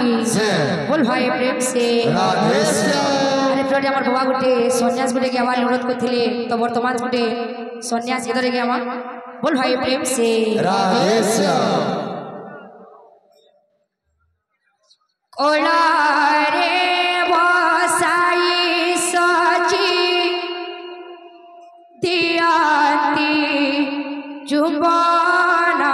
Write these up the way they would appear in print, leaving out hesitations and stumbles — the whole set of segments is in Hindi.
की बोल भाई प्रेम से अरे फ्रेंड আমার বাবা গুটে সন্ন্যাস গুটে কি আমার অনুরোধ করଥିଲେ তো বর্তমান গুটে সন্ন্যাস কেদরে কি আমার बोल भाई प्रेम से राधे श्याम कोलारे बसाई सची दियाती जुबाना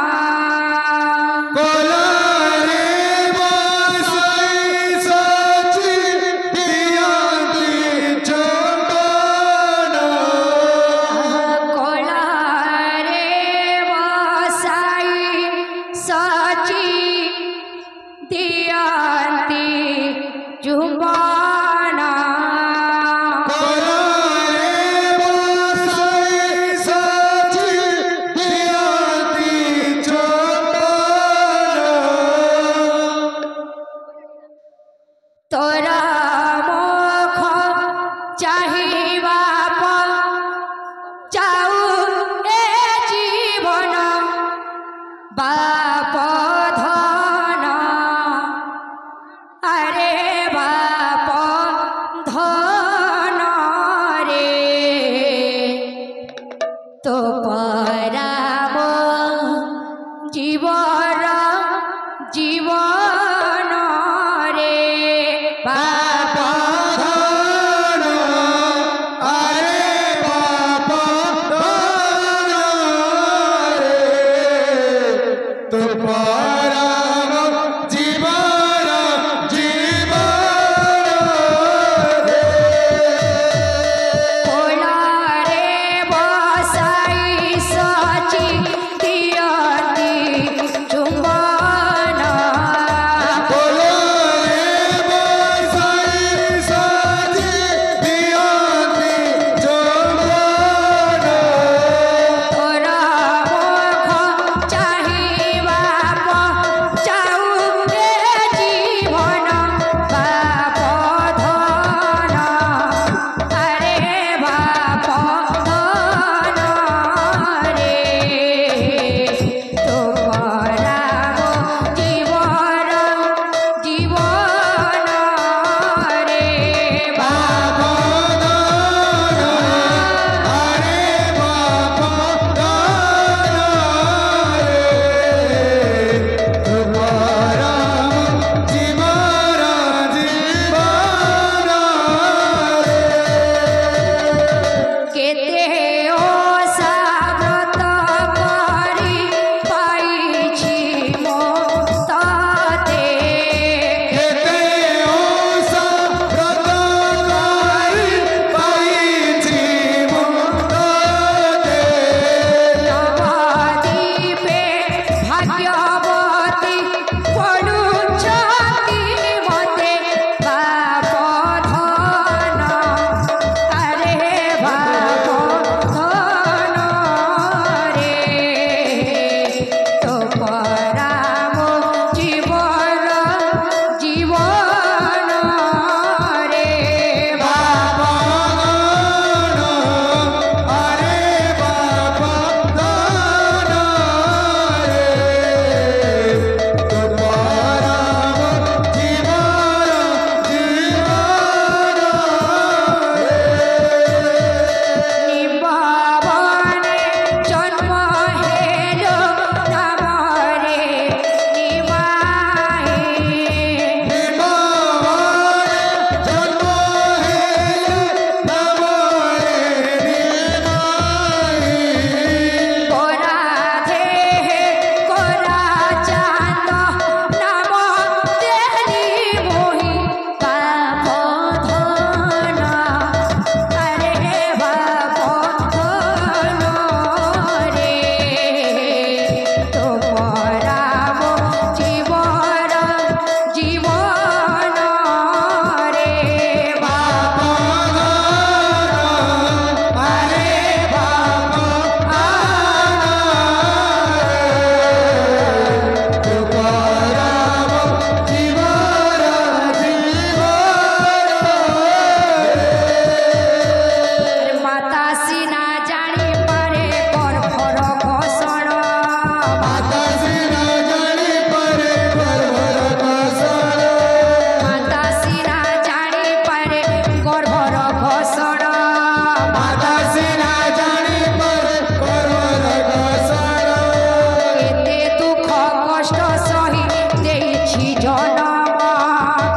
জনম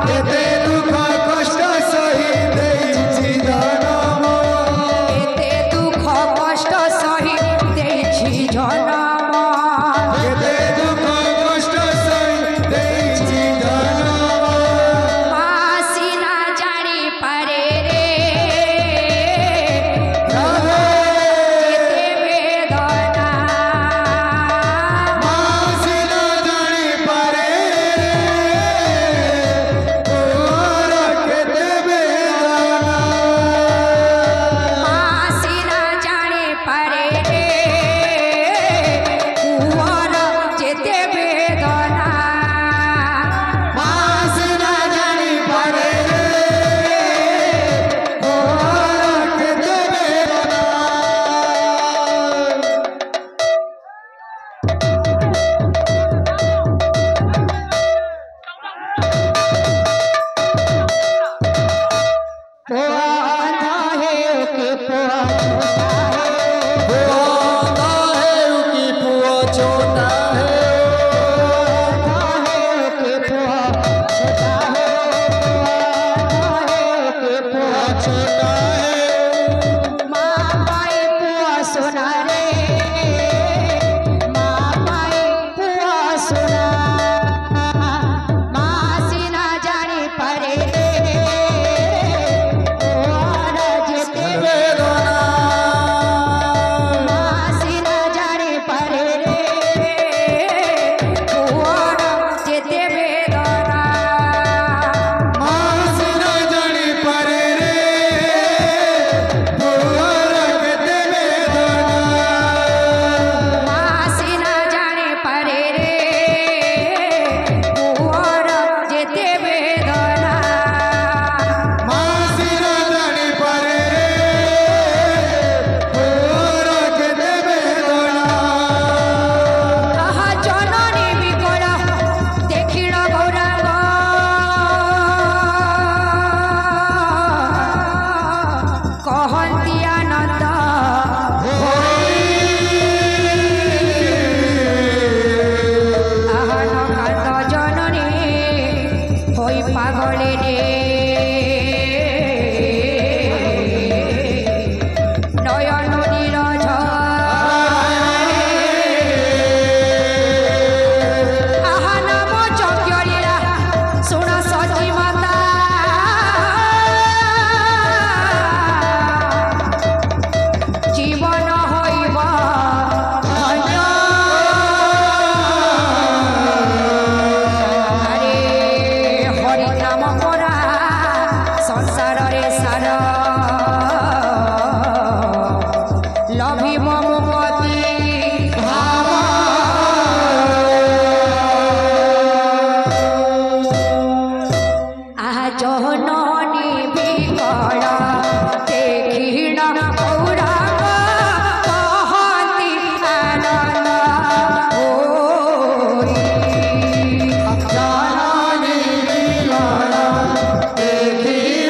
কেতে দুঃখ কষ্ট সহি দেইছি জনম এতে দুঃখ কষ্ট সহি দেইছি জনম কেতে দুঃখ কষ্ট সহি দেইছি জনম মাসি না জানি পারে রে রাধে যেতে বেদনা মাসি না জানি পারে তোর কেতে বেদনা মাসি না জানি পারে রে কুয়ার যেতে বেদনা মাসি না জানি পারে তোর কেতে বেদনা पोआता है के पोआ आता है उकी पुआ छोटा है के पोआ छोटा है के पोआ छोटा है माँ पाई पुआ सोना रे माँ पाई पुआ सोना माँ सीना जाने परे रे और जेते बेदना मासी ना जाने परे रे और जेते बेदना मासी ना जानी पारे रे पुआर केते बेदना मासी ना जाने परे रे और जेते बेदना मासी ना जानी पारे रे पुआर केते बेदना आहा जननी बिकला देखिल गौरांग कहती आनंद आहा नकांद जननी होई पागले रे नयन नीरज आहा नाम चक्यरीरा सुन सची माता जीवन हईब धन्य अरे हरि नाम परा संसार रे सार लभिब मुक्ति आहा जननी बिकल देखिण गौरांग कहती आनंद होई जननी बिकल देखिण